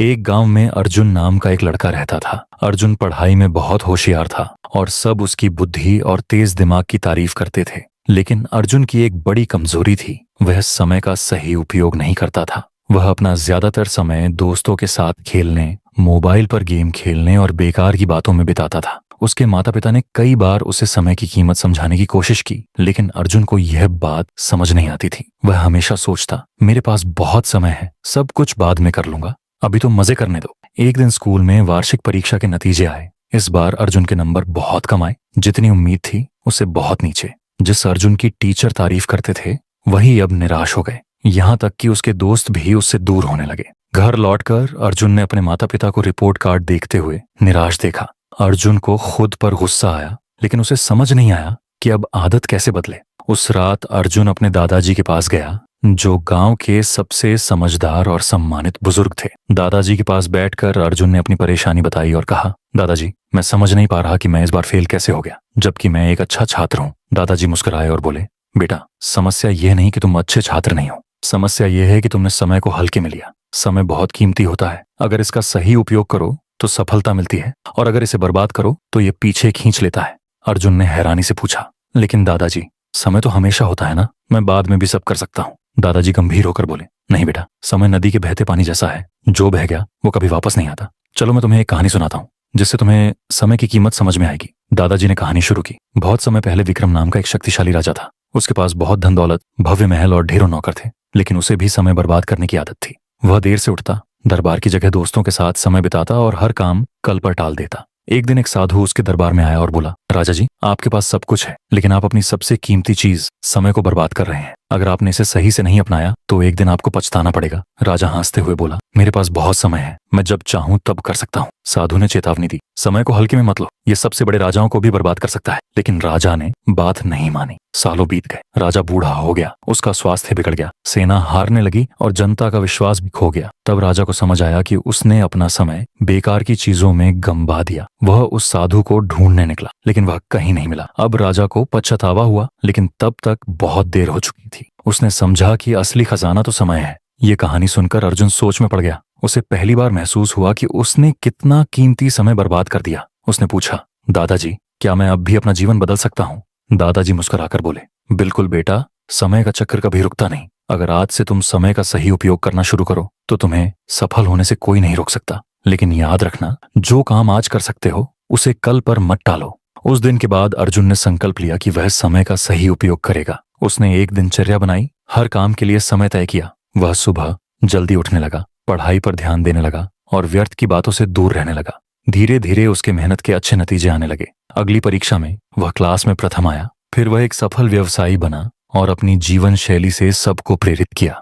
एक गांव में अर्जुन नाम का एक लड़का रहता था। अर्जुन पढ़ाई में बहुत होशियार था और सब उसकी बुद्धि और तेज दिमाग की तारीफ करते थे। लेकिन अर्जुन की एक बड़ी कमजोरी थी, वह समय का सही उपयोग नहीं करता था। वह अपना ज्यादातर समय दोस्तों के साथ खेलने, मोबाइल पर गेम खेलने और बेकार की बातों में बिताता था। उसके माता पिता ने कई बार उसे समय की कीमत समझाने की कोशिश की, लेकिन अर्जुन को यह बात समझ नहीं आती थी। वह हमेशा सोचता, मेरे पास बहुत समय है, सब कुछ बाद में कर लूंगा, अभी तो मजे करने दो। एक दिन स्कूल में वार्षिक परीक्षा के नतीजे आए। इस बार अर्जुन के नंबर बहुत कम आए, जितनी उम्मीद थी उससे बहुत नीचे। जिस अर्जुन की टीचर तारीफ करते थे वही अब निराश हो गए। यहाँ तक कि उसके दोस्त भी उससे दूर होने लगे। घर लौटकर अर्जुन ने अपने माता पिता को रिपोर्ट कार्ड देखते हुए निराश देखा। अर्जुन को खुद पर गुस्सा आया, लेकिन उसे समझ नहीं आया कि अब आदत कैसे बदले। उस रात अर्जुन अपने दादाजी के पास गया, जो गांव के सबसे समझदार और सम्मानित बुजुर्ग थे। दादाजी के पास बैठकर अर्जुन ने अपनी परेशानी बताई और कहा, दादाजी, मैं समझ नहीं पा रहा कि मैं इस बार फेल कैसे हो गया, जबकि मैं एक अच्छा छात्र हूँ। दादाजी मुस्कुराए और बोले, बेटा, समस्या यह नहीं कि तुम अच्छे छात्र नहीं हो, समस्या यह है कि तुमने समय को हल्के में लिया। समय बहुत कीमती होता है, अगर इसका सही उपयोग करो तो सफलता मिलती है, और अगर इसे बर्बाद करो तो ये पीछे खींच लेता है। अर्जुन ने हैरानी से पूछा, लेकिन दादाजी, समय तो हमेशा होता है ना, मैं बाद में भी सब कर सकता हूँ। दादाजी गंभीर होकर बोले, नहीं बेटा, समय नदी के बहते पानी जैसा है, जो बह गया वो कभी वापस नहीं आता। चलो मैं तुम्हें एक कहानी सुनाता हूँ, जिससे तुम्हें समय की कीमत समझ में आएगी। दादाजी ने कहानी शुरू की। बहुत समय पहले विक्रम नाम का एक शक्तिशाली राजा था। उसके पास बहुत धन दौलत, भव्य महल और ढेरों नौकर थे, लेकिन उसे भी समय बर्बाद करने की आदत थी। वह देर से उठता, दरबार की जगह दोस्तों के साथ समय बिताता और हर काम कल पर टाल देता। एक दिन एक साधु उसके दरबार में आया और बोला, राजा जी, आपके पास सब कुछ है, लेकिन आप अपनी सबसे कीमती चीज समय को बर्बाद कर रहे हैं। अगर आपने इसे सही से नहीं अपनाया तो एक दिन आपको पछताना पड़ेगा। राजा हंसते हुए बोला, मेरे पास बहुत समय है, मैं जब चाहूं तब कर सकता हूँ। साधु ने चेतावनी दी, समय को हल्के में मत लो, ये सबसे बड़े राजाओं को भी बर्बाद कर सकता है। लेकिन राजा ने बात नहीं मानी। सालों बीत गए, राजा बूढ़ा हो गया, उसका स्वास्थ्य बिगड़ गया, सेना हारने लगी और जनता का विश्वास भी खो गया। तब राजा को समझ आया कि उसने अपना समय बेकार की चीजों में गंवा दिया। वह उस साधु को ढूंढने निकला, लेकिन वह कहीं नहीं मिला। अब राजा को पछतावा हुआ, लेकिन तब तक बहुत देर हो चुकी थी। उसने समझा कि असली खजाना तो समय है। ये कहानी सुनकर अर्जुन सोच में पड़ गया। उसे पहली बार महसूस हुआ कि उसने कितना कीमती समय बर्बाद कर दिया। उसने पूछा, दादाजी, क्या मैं अब भी अपना जीवन बदल सकता हूँ? दादाजी मुस्कुराकर बोले, बिल्कुल बेटा, समय का चक्कर कभी रुकता नहीं। अगर आज से तुम समय का सही उपयोग करना शुरू करो तो तुम्हें सफल होने से कोई नहीं रोक सकता। लेकिन याद रखना, जो काम आज कर सकते हो उसे कल पर मत टालो। उस दिन के बाद अर्जुन ने संकल्प लिया कि वह समय का सही उपयोग करेगा। उसने एक दिनचर्या बनाई, हर काम के लिए समय तय किया। वह सुबह जल्दी उठने लगा, पढ़ाई पर ध्यान देने लगा और व्यर्थ की बातों से दूर रहने लगा। धीरे धीरे उसके मेहनत के अच्छे नतीजे आने लगे। अगली परीक्षा में वह क्लास में प्रथम आया। फिर वह एक सफल व्यवसायी बना और अपनी जीवन शैली से सबको प्रेरित किया।